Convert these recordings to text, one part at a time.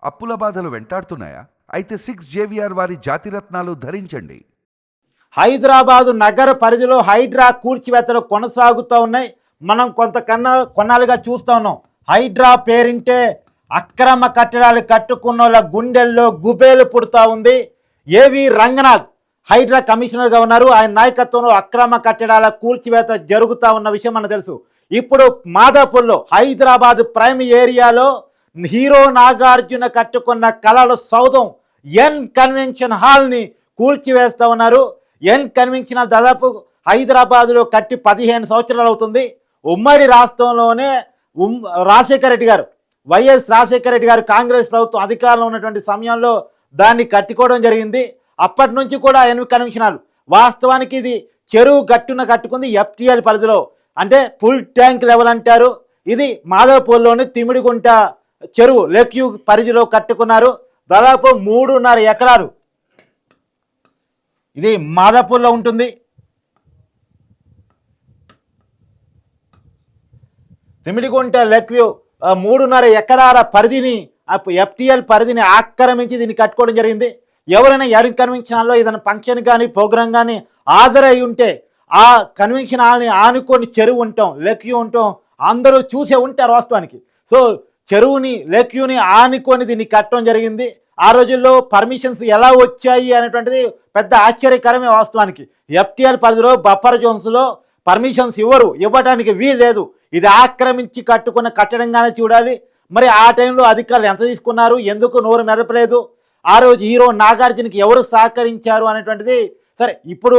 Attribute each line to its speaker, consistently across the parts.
Speaker 1: అప్పుల బాధలు వెంటాడుతున్నాయా? అయితే 6 JVR వారి జాతిరత్నాలు ధరించండి.
Speaker 2: హైదరాబాదు నగర పరిధిలో హైడ్రా కూల్చివేతలు కొనసాగుతూ ఉన్నాయి. మనం కొన్నాళ్ళుగా చూస్తూ ఉన్నాం. హైడ్రా పేరింటే అక్రమ కట్టడాలు కట్టుకున్న వాళ్ళ గుండెల్లో గుబేలు పుడుతూ ఉంది. ఏవి రంగనాథ్ హైడ్రా కమిషనర్గా ఉన్నారు. ఆయన నాయకత్వంలో అక్రమ కట్టడాల కూల్చివేత జరుగుతూ ఉన్న విషయం మనకు తెలుసు. ఇప్పుడు మాదాపూర్లో హైదరాబాద్ ప్రైమ్ ఏరియాలో హీరో నాగార్జున కట్టుకున్న కళల సౌధం ఎన్ కన్వెన్షన్ హాల్ని కూల్చివేస్తూ ఉన్నారు. ఎన్ కన్వెన్షన్ హాల్ దాదాపు హైదరాబాద్లో కట్టి 15 సంవత్సరాలు అవుతుంది. ఉమ్మడి రాష్ట్రంలోనే రాజశేఖర రెడ్డి గారు, వైఎస్ రాజశేఖర రెడ్డి గారు కాంగ్రెస్ ప్రభుత్వం అధికారంలో ఉన్నటువంటి సమయంలో దాన్ని కట్టుకోవడం జరిగింది. అప్పటి నుంచి కూడా ఎన్ కన్వెన్షన్ హాల్ వాస్తవానికి ఇది చెరువు గట్టున కట్టుకుంది. FTL పరిధిలో అంటే ఫుల్ ట్యాంక్ లెవెల్ అంటారు. ఇది మాధవపూర్లోని తిమిడిగుంట చెరువు లేక్యూ పరిధిలో కట్టుకున్నారు. దాదాపు 3.5 ఎకరాలు ఇది మాదాపూర్లో ఉంటుంది. తిమిడిగుంట లేక్యూ 3.5 ఎకరాల పరిధిని FTL పరిధిని ఆక్రమించి దీన్ని కట్టుకోవడం జరిగింది. ఎవరైనా ఎన్ కన్వెన్షన్ హాల్లో ఏదైనా ఫంక్షన్ కానీ ప్రోగ్రాం కానీ హాజరై ఉంటే ఆ కన్వెన్షన్ హాల్ని ఆనుకొని చెరువు ఉంటాం, లేక్యూ ఉంటాం, అందరూ చూసే ఉంటారు వాస్తవానికి. సో చెరువుని లేక్యూని ఆనుకొని దీన్ని కట్టడం జరిగింది. ఆ రోజుల్లో పర్మిషన్స్ ఎలా వచ్చాయి అనేటువంటిది పెద్ద ఆశ్చర్యకరమే వాస్తవానికి. FTL పరిధిలో బఫర్ జోన్స్లో పర్మిషన్స్ ఇవ్వడానికి వీల్లేదు. ఇది ఆక్రమించి కట్టుకున్న కట్టడంగానే చూడాలి. మరి ఆ టైంలో అధికారులు ఎంత తీసుకున్నారు, ఎందుకు నోరు మెదపలేదు, ఆ రోజు హీరో నాగార్జునకి ఎవరు సహకరించారు అనేటువంటిది సరే ఇప్పుడు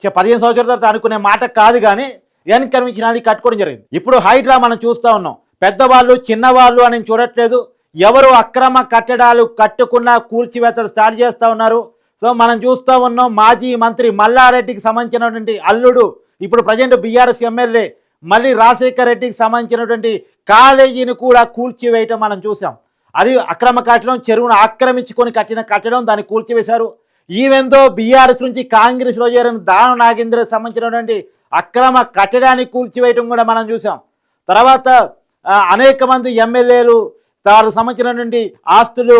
Speaker 2: 15 సంవత్సరాల తర్వాత అనుకునే మాట కాదు. కానీ ఎన్ కన్వెన్షన్ హాల్ కట్టుకోవడం జరిగింది. ఇప్పుడు హైడ్రా మనం చూస్తూ ఉన్నాం. పెద్దవాళ్ళు చిన్నవాళ్ళు అని చూడట్లేదు. ఎవరు అక్రమ కట్టడాలు కట్టుకున్న కూల్చివేతలు స్టార్ట్ చేస్తూ ఉన్నారు. సో మనం చూస్తూ ఉన్నాం. మాజీ మంత్రి మల్లారెడ్డికి సంబంధించినటువంటి అల్లుడు ఇప్పుడు ప్రజెంట్ BRS ఎమ్మెల్యే మళ్ళీ రాజశేఖర రెడ్డికి సంబంధించినటువంటి కాలేజీని కూడా కూల్చివేయటం మనం చూసాం. అది అక్రమ కట్టడం, చెరువును ఆక్రమించుకొని కట్టిన కట్టడం, దాన్ని కూల్చివేశారు. ఈవెందో BRS నుంచి కాంగ్రెస్లో చేరిన దాన నాగేంద్రకు సంబంధించినటువంటి అక్రమ కట్టడాన్ని కూల్చివేయటం కూడా మనం చూసాం. తర్వాత అనేక మంది ఎమ్మెల్యేలు దానికి సంబంధించినటువంటి ఆస్తులు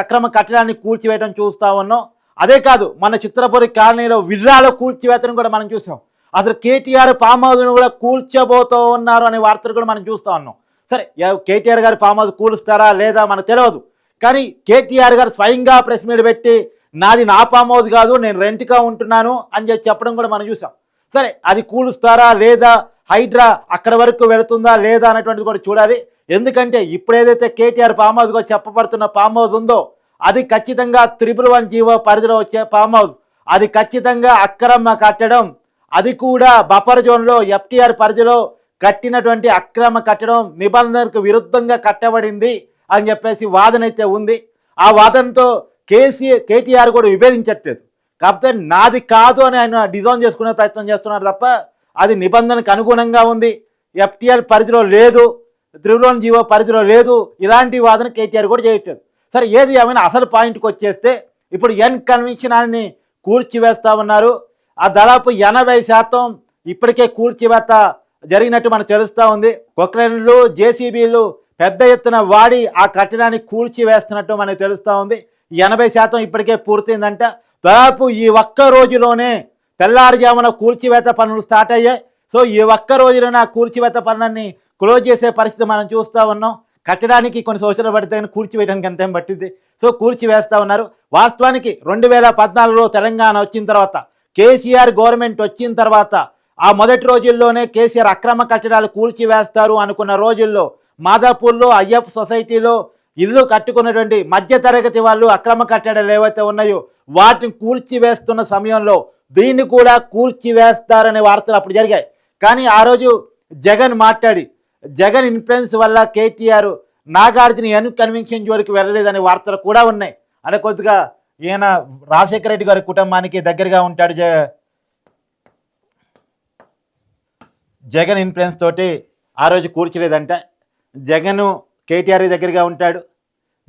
Speaker 2: అక్రమ కట్టడాన్ని కూల్చివేయడం చూస్తూ ఉన్నాం. అదే కాదు, మన చిత్రపురి కాలనీలో విల్లాలో కూల్చివేతను కూడా మనం చూసాం. అసలు KTR ఫామ్ హౌస్ను కూడా కూల్చబోతూ ఉన్నారు అనే వార్తలు కూడా మనం చూస్తూ ఉన్నాం. సరే KTR గారి ఫామ్ హౌస్ కూలుస్తారా లేదా మనకు తెలియదు. కానీ KTR గారు స్వయంగా ప్రెస్ మీట్ పెట్టి నాది నా ఫామ్ హౌస్ కాదు, నేను రెంట్గా ఉంటున్నాను అని చెప్పడం కూడా మనం చూసాం. సరే అది కూలుస్తారా లేదా, హైడ్రా అక్కడ వరకు వెళుతుందా లేదా అనేటువంటిది కూడా చూడాలి. ఎందుకంటే ఇప్పుడు ఏదైతే KTR ఫామ్ హౌస్గా చెప్పబడుతున్న ఫామ్ హౌస్ ఉందో అది ఖచ్చితంగా 111 జీవో పరిధిలో వచ్చే ఫామ్ హౌస్. అది ఖచ్చితంగా అక్రమ కట్టడం, అది కూడా బఫర్ జోన్లో FTR పరిధిలో కట్టినటువంటి అక్రమ కట్టడం, నిబంధనలకు విరుద్ధంగా కట్టబడింది అని చెప్పేసి వాదన అయితే ఉంది. ఆ వాదనతో KTR కూడా విభేదించట్లేదు. కాకపోతే నాది కాదు అని ఆయన డిజైన్ చేసుకునే ప్రయత్నం చేస్తున్నారు తప్ప అది నిబంధనకు అనుగుణంగా ఉంది, FTL పరిధిలో లేదు, 111 జీవో పరిధిలో లేదు, ఇలాంటి వాదన KTR కూడా చేయట్లేదు. సరే ఏది ఏమైనా అసలు పాయింట్కి వచ్చేస్తే ఇప్పుడు ఎన్ కన్వెన్షన్ హాల్ని కూల్చివేస్తూ ఉన్నారు. ఆ దాదాపు 80% ఇప్పటికే కూల్చివేత జరిగినట్టు మనకు తెలుస్తూ ఉంది. కొక్లైన్లు, JCBలు పెద్ద ఎత్తున వాడి ఆ కట్టడాన్ని కూల్చివేస్తున్నట్టు మనకు తెలుస్తూ ఉంది. 80% ఇప్పటికే పూర్తయిందంట. దాదాపు ఈ ఒక్క రోజులోనే తెల్లారుజామున కూల్చివేత పనులు స్టార్ట్ అయ్యాయి. సో ఈ ఒక్క రోజులోనే ఆ కూల్చివేత పనులన్నీ క్లోజ్ చేసే పరిస్థితి మనం చూస్తూ ఉన్నాం. కట్టడానికి కొన్ని సంవత్సరాలు పడితే కానీ కూల్చివేయడానికి ఎంతేం పట్టింది. సో కూల్చివేస్తూ ఉన్నారు. వాస్తవానికి 2014లో తెలంగాణ వచ్చిన తర్వాత, KCR గవర్నమెంట్ వచ్చిన తర్వాత ఆ మొదటి రోజుల్లోనే KCR అక్రమ కట్టడాలు కూల్చివేస్తారు అనుకున్న రోజుల్లో మాదాపూర్లో అయ్యప్ప సొసైటీలో ఇల్లు కట్టుకున్నటువంటి మధ్యతరగతి వాళ్ళు అక్రమ కట్టడాలు ఏవైతే ఉన్నాయో వాటిని కూల్చివేస్తున్న సమయంలో దీన్ని కూడా కూల్చివేస్తారనే వార్తలు అప్పుడు జరిగాయి. కానీ ఆ రోజు జగన్ మాట్లాడి జగన్ ఇన్ఫ్లుయెన్స్ వల్ల KTR నాగార్జున ఎన్ కన్వెన్షన్ జోలికి వెళ్ళలేదనే వార్తలు కూడా ఉన్నాయి. అంటే కొద్దిగా ఈయన రాజశేఖర రెడ్డి గారి కుటుంబానికి దగ్గరగా ఉంటాడు. జగన్ ఇన్ఫ్లుయెన్స్ తోటి ఆ రోజు కూర్చోలేదంట. జగన్ KTR దగ్గరగా ఉంటాడు,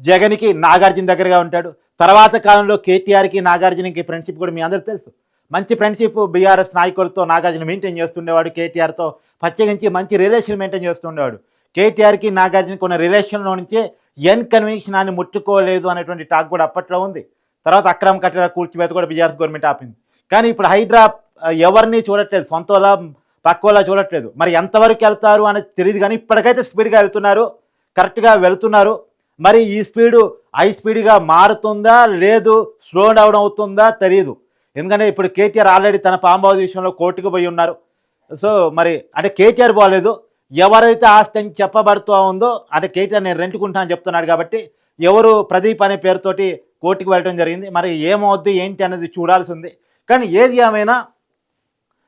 Speaker 2: జగన్కి నాగార్జున దగ్గరగా ఉంటాడు. తర్వాత కాలంలో KTRకి నాగార్జునకి ఫ్రెండ్షిప్ కూడా మీ అందరికీ తెలుసు. మంచి ఫ్రెండ్షిప్ BRS నాయకులతో నాగార్జున మెయింటైన్ చేస్తుండేవాడు. KTRతో ప్రత్యేకించి మంచి రిలేషన్ మెయింటైన్ చేస్తుండేవాడు. KTRకి నాగార్జునకి ఉన్న రిలేషన్లో నుంచే ఎన్ కన్వెన్షనాన్ని ముట్టుకోలేదు అనేటువంటి టాక్ కూడా అప్పట్లో ఉంది. తర్వాత అక్రమ కట్టడాల కూల్చివేత కూడా బీఆర్ఎస్ గవర్నమెంట్ ఆపింది. కానీ ఇప్పుడు హైడ్రా ఎవరిని చూడట్లేదు, సొంతోలా పక్కోలా చూడట్లేదు. మరి ఎంతవరకు వెళ్తారు అనేది తెలియదు, కానీ ఇప్పటికైతే స్పీడ్గా వెళ్తున్నారు, కరెక్ట్గా వెళుతున్నారు. మరి ఈ స్పీడు హై స్పీడ్గా మారుతుందా లేదు స్లో డౌన్ అవుతుందా తెలియదు. ఎందుకంటే ఇప్పుడు కేటీఆర్ ఆల్రెడీ తన పాంబావు విషయంలో కోర్టుకు పోయి ఉన్నారు. సో మరి అంటే కేటీఆర్ పోలేదు, ఎవరైతే ఆస్తి అని చెప్పబడుతూ ఉందో అంటే కేటీఆర్ నేను రెంట్కుంటా అని చెప్తున్నాడు కాబట్టి ఎవరు ప్రదీప్ అనే పేరుతోటి కోర్టుకు వెళ్ళడం జరిగింది. మరి ఏమవుద్ది ఏంటి అనేది చూడాల్సి ఉంది. కానీ ఏది ఏమైనా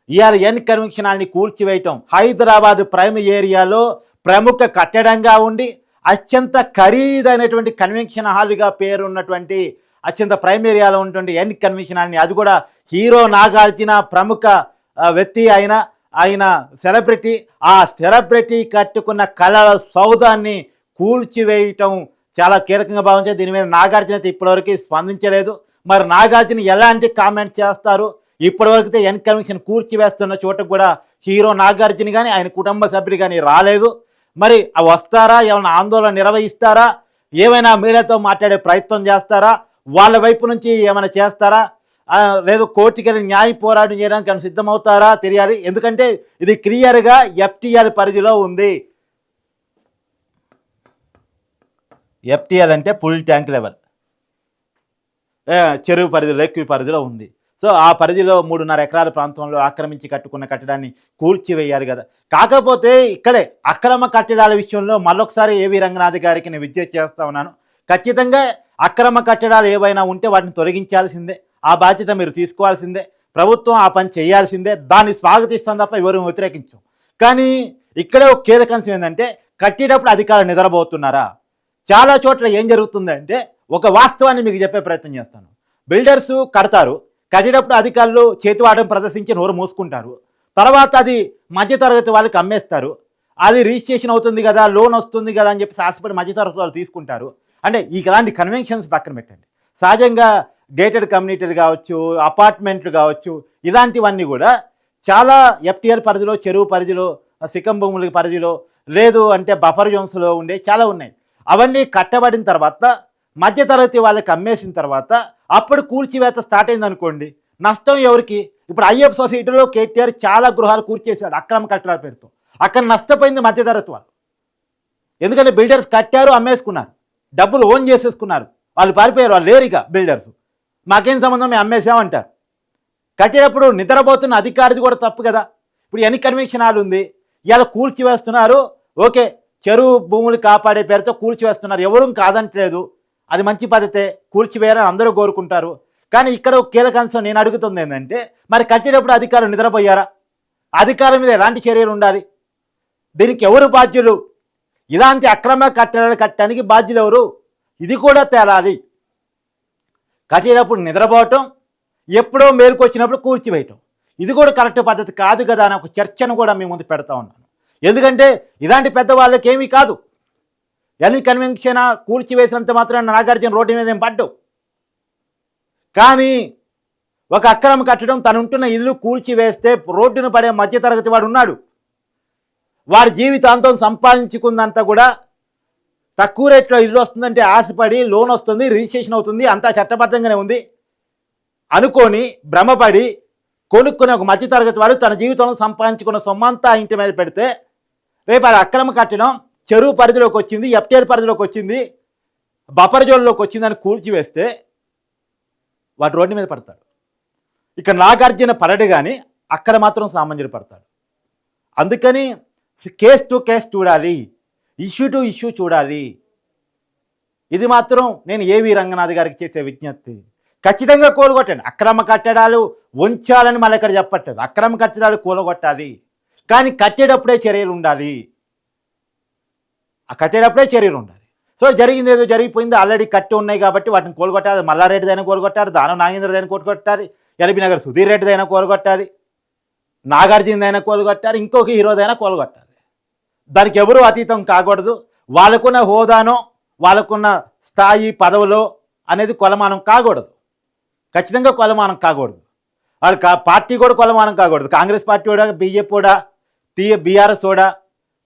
Speaker 2: ఇవాళ ఎన్ కన్వెన్షనాల్ని కూల్చివేయటం, హైదరాబాద్ ప్రైమ్ ఏరియాలో ప్రముఖ కట్టడంగా ఉండి అత్యంత ఖరీదైనటువంటి కన్వెన్షన్ హాల్గా పేరున్నటువంటి అత్యంత ప్రైమ్ ఏరియాలో ఉన్నటువంటి ఎన్ కన్వెన్షన్ హాల్ని, అది కూడా హీరో నాగార్జున ప్రముఖ వ్యక్తి ఆయన సెలబ్రిటీ, ఆ సెలబ్రిటీ కట్టుకున్న కళల సౌధాన్ని కూల్చివేయటం చాలా కీలకంగా భావించారు. దీని మీద నాగార్జున అయితే ఇప్పటివరకు స్పందించలేదు. మరి నాగార్జున ఎలాంటి కామెంట్ చేస్తారు? ఇప్పటివరకు అయితే ఎన్ కన్వెన్షన్ కూల్చివేస్తున్న చోటకు కూడా హీరో నాగార్జున కానీ ఆయన కుటుంబ సభ్యులు కానీ రాలేదు. మరి వస్తారా, ఏమైనా ఆందోళన నిర్వహిస్తారా, ఏమైనా మీడియాతో మాట్లాడే ప్రయత్నం చేస్తారా, వాళ్ళ వైపు నుంచి ఏమైనా చేస్తారా, లేదు కోర్టుకెళ్ళి న్యాయ పోరాటం చేయడానికి ఆయన సిద్ధమవుతారా తెలియాలి. ఎందుకంటే ఇది క్లియర్గా ఎఫ్టీఎల్ పరిధిలో ఉంది. ఎఫ్టీఎల్ అంటే ఫుల్ ట్యాంక్ లెవెల్, చెరువు పరిధిలో ఎక్కువ పరిధిలో ఉంది. సో ఆ పరిధిలో 3.5 ఎకరాల ప్రాంతంలో ఆక్రమించి కట్టుకున్న కట్టడాన్ని కూల్చివేయాలి కదా. కాకపోతే ఇక్కడే అక్రమ కట్టడాల విషయంలో మళ్ళొకసారి ఏవి రంగనాథ్ గారికి నేను విజ్ఞప్తి చేస్తా ఉన్నాను. ఖచ్చితంగా అక్రమ కట్టడాలు ఏవైనా ఉంటే వాటిని తొలగించాల్సిందే, ఆ బాధ్యత మీరు తీసుకోవాల్సిందే, ప్రభుత్వం ఆ పని చేయాల్సిందే. దాన్ని స్వాగతిస్తాం తప్ప ఎవరు వ్యతిరేకించాం. కానీ ఇక్కడే ఒక కీలకాంశం ఏంటంటే కట్టేటప్పుడు అధికారులు నిద్రపోతున్నారా? చాలా చోట్ల ఏం జరుగుతుందంటే, ఒక వాస్తవాన్ని మీకు చెప్పే ప్రయత్నం చేస్తాను. బిల్డర్స్ కడతారు, కట్టేటప్పుడు అధికారులు చేతివాటం ప్రదర్శించి నోరు మూసుకుంటారు. తర్వాత అది మధ్యతరగతి వాళ్ళకి అమ్మేస్తారు. అది రిజిస్ట్రేషన్ అవుతుంది కదా, లోన్ వస్తుంది కదా అని చెప్పి ఆశపడి మధ్యతరగతి వాళ్ళు తీసుకుంటారు. అంటే ఇలాంటి కన్వెన్షన్స్ పక్కన పెట్టండి. సహజంగా గేటెడ్ కమ్యూనిటీలు కావచ్చు, అపార్ట్మెంట్లు కావచ్చు, ఇలాంటివన్నీ కూడా చాలా ఎఫ్టీఎల్ పరిధిలో, చెరువు పరిధిలో, సిక్కం భూముల పరిధిలో, లేదు అంటే బఫర్ జోన్స్లో ఉండే చాలా ఉన్నాయి. అవన్నీ కట్టబడిన తర్వాత మధ్యతరగతి వాళ్ళకి అమ్మేసిన తర్వాత అప్పుడు కూల్చివేత స్టార్ట్ అయింది అనుకోండి, నష్టం ఎవరికి? ఇప్పుడు ఐఎఫ్ సొసైటీలో కేటీఆర్ చాలా గృహాలు కూల్చేశాడు అక్రమ కట్టడాల పేరుతో. అక్కడ నష్టపోయింది మధ్యతరగతి వాళ్ళు. ఎందుకంటే బిల్డర్స్ కట్టారు, అమ్మేసుకున్నారు, డబ్బులు ఓన్ చేసేసుకున్నారు, వాళ్ళు పారిపోయారు, వాళ్ళు లేరిగా బిల్డర్స్. మాకేం సంబంధం, మేము అమ్మేసామంటారు. కట్టేటప్పుడు నిద్రపోతున్న అధికారిది కూడా తప్పు కదా. ఇప్పుడు ఎన్ని కన్వెన్షన్ హాల్ ఉంది, ఇలా కూల్చివేస్తున్నారు, ఓకే, చెరువు భూములు కాపాడే పేరుతో కూల్చివేస్తున్నారు, ఎవరూ కాదంటలేదు, అది మంచి పద్ధతే, కూల్చివేయాలని అందరూ కోరుకుంటారు. కానీ ఇక్కడ ఒక కీలక అంశం నేను అడుగుతుంది ఏంటంటే, మరి కట్టేటప్పుడు అధికారులు నిద్రపోయారా? అధికారుల మీద ఎలాంటి చర్యలు ఉండాలి? దీనికి ఎవరు బాధ్యులు? ఇలాంటి అక్రమ కట్టడాలు కట్టడానికి బాధ్యులు ఎవరు? ఇది కూడా తేలాలి. కట్టేటప్పుడు నిద్రపోవటం, ఎప్పుడో మేలుకొచ్చినప్పుడు కూల్చివేయటం, ఇది కూడా కరెక్ట్ పద్ధతి కాదు కదా అని ఒక చర్చను కూడా మీ ముందు పెడతా ఉన్నాను. ఎందుకంటే ఇలాంటి పెద్దవాళ్ళకి ఏమీ కాదు. ఎన్ని కన్వెన్షన్ కూల్చివేసినంత మాత్రం నాగార్జున రోడ్డు మీద ఏం పడ్డు. కానీ ఒక అక్రమ కట్టడం, తను ఉంటున్న ఇల్లు కూల్చివేస్తే రోడ్డును పడే మధ్యతరగతి వాడు ఉన్నాడు, వాడి జీవితాంతం సంపాదించుకుందంతా కూడా తక్కువ రేట్లో ఇల్లు వస్తుందంటే ఆశపడి లోన్ వస్తుంది, రిజిస్ట్రేషన్ అవుతుంది, అంతా చట్టబద్ధంగానే ఉంది అనుకొని భ్రమపడి కొనుక్కునే ఒక మధ్యతరగతి వాడు తన జీవితంలో సంపాదించుకున్న సొమ్మంతా ఇంటి మీద పెడితే, రేపు అది అక్రమ కట్టడం చెరువు పరిధిలోకి వచ్చింది, ఎఫ్టీఎల్ పరిధిలోకి వచ్చింది, బఫర్ జోన్లోకి వచ్చిందని కూల్చివేస్తే వాడు రోడ్డు మీద పడతాడు. ఇక నాగార్జున పడడు, కానీ అక్కడ మాత్రం సామాన్యుడు పడతాడు. అందుకని కేస్ టు కేస్ చూడాలి, ఇష్యూ టు ఇష్యూ చూడాలి. ఇది మాత్రం నేను ఏవి రంగనాథ్ గారికి చేసే విజ్ఞప్తి. ఖచ్చితంగా కూలగొట్టండి. అక్రమ కట్టడాలు ఉంచాలని మళ్ళీ ఇక్కడ చెప్పట్లేదు, అక్రమ కట్టడాలు కూలగొట్టాలి, కానీ కట్టేటప్పుడే చర్యలు ఉండాలి. ఆ కట్టేటప్పుడే చర్యలు ఉండాలి. సో జరిగింది ఏదో జరిగిపోయింది, ఆల్రెడీ కట్టి ఉన్నాయి కాబట్టి వాటిని కూలగొట్టాలి. మల్లారెడ్డిదైనా కూలగొట్టాలి, దానం నాగేంద్రదైనా కూలగొట్టాలి, ఎల్బీ నగర్ సుధీర్ రెడ్డిదైనా కూలగొట్టాలి, నాగార్జునదైనా కూలగొట్టాలి, ఇంకొక హీరోదైనా కూలగొట్టాలి. దానికి ఎవరూ అతీతం కాకూడదు. వాళ్ళకున్న హోదానో వాళ్ళకున్న స్థాయి పదవులో అనేది కొలమానం కాకూడదు. ఖచ్చితంగా కొలమానం కాకూడదు. వాళ్ళు పార్టీ కూడా కొలమానం కాకూడదు. కాంగ్రెస్ పార్టీ కూడా, బీజేపీ కూడా, బీఆర్ఎస్ కూడా,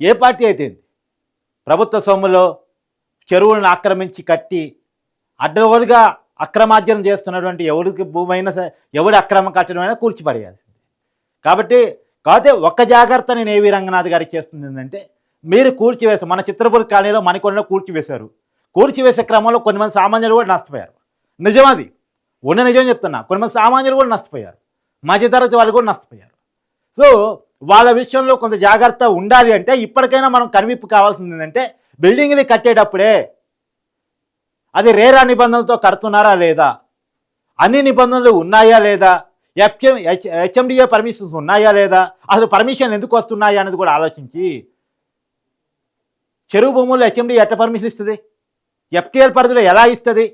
Speaker 2: ఏ పార్టీ అయితే ప్రభుత్వ సొమ్ములో చెరువులను ఆక్రమించి కట్టి అడ్డగోలుగా అక్రమార్జన చేస్తున్నటువంటి ఎవరికి భూమి అయినా సరే, ఎవరి అక్రమ కట్టడమైనా కూల్చిపడేయాల్సింది. కాబట్టి ఒక్క జాగ్రత్త నేను ఏవి రంగనాథ్ గారికి చేస్తుంది ఏంటంటే, మీరు కూల్చివేశారు. మన చిత్రపూర్ కాలనీలో మణికొండలో కూల్చివేశారు. కూల్చివేసే క్రమంలో కొంతమంది సామాన్యులు కూడా నష్టపోయారు. నిజం అది, ఉన్న నిజం చెప్తున్నా. కొంతమంది సామాన్యులు కూడా నష్టపోయారు, మధ్యతరగతి వాళ్ళు కూడా నష్టపోయారు. సో వాళ్ళ విషయంలో కొంత జాగ్రత్త ఉండాలి. అంటే ఇప్పటికైనా మనం కనువిప్పు కావాల్సింది ఏంటంటే, బిల్డింగ్ని కట్టేటప్పుడే అది రేరా నిబంధనలతో కడుతున్నారా లేదా, అన్ని నిబంధనలు ఉన్నాయా లేదా, హెచ్ఎండిఏ పర్మిషన్స్ ఉన్నాయా లేదా, అసలు పర్మిషన్ ఎందుకు వస్తున్నాయా అనేది కూడా ఆలోచించి, చెరువు భూముల్లో హెచ్ఎండి ఎట్ట పర్మిషన్ ఇస్తుంది, ఎఫ్టీఎల్ పరిధిలో ఎలా ఇస్తుంది,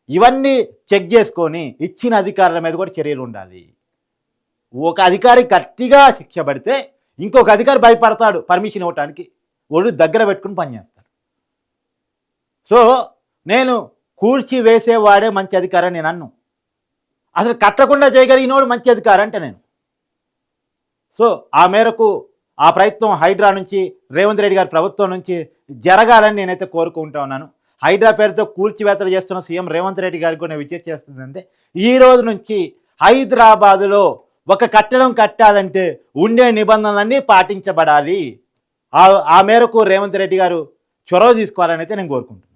Speaker 2: ఇవన్నీ చెక్ చేసుకొని ఇచ్చిన అధికారుల మీద కూడా చర్యలు ఉండాలి. ఒక అధికారి గట్టిగా శిక్ష పడితే ఇంకొక అధికారి భయపడతాడు పర్మిషన్ ఇవ్వటానికి, ఒళ్ళు దగ్గర పెట్టుకుని పనిచేస్తాడు. సో నేను కూల్చి వేసేవాడే మంచి అధికారి నేను అన్ను. అసలు కట్టకుండా చేయగలిగినవాడు మంచి అధికారి అంటే నేను. సో ఆ మేరకు ఆ ప్రయత్నం హైడ్రా నుంచి, రేవంత్ రెడ్డి గారి ప్రభుత్వం నుంచి జరగాలని నేనైతే కోరుకుంటా ఉన్నాను. హైడ్రా పేరుతో కూల్చివేతలు చేస్తున్న సీఎం రేవంత్ రెడ్డి గారికి కూడా విజ్ఞప్తి చేస్తుందంటే, ఈ రోజు నుంచి హైదరాబాదులో ఒక కట్టడం కట్టాలంటే ఉండే నిబంధనలన్నీ పాటించబడాలి. ఆ మేరకు రేవంత్ రెడ్డి గారు చొరవ తీసుకోవాలని అయితే నేను కోరుకుంటున్నాను.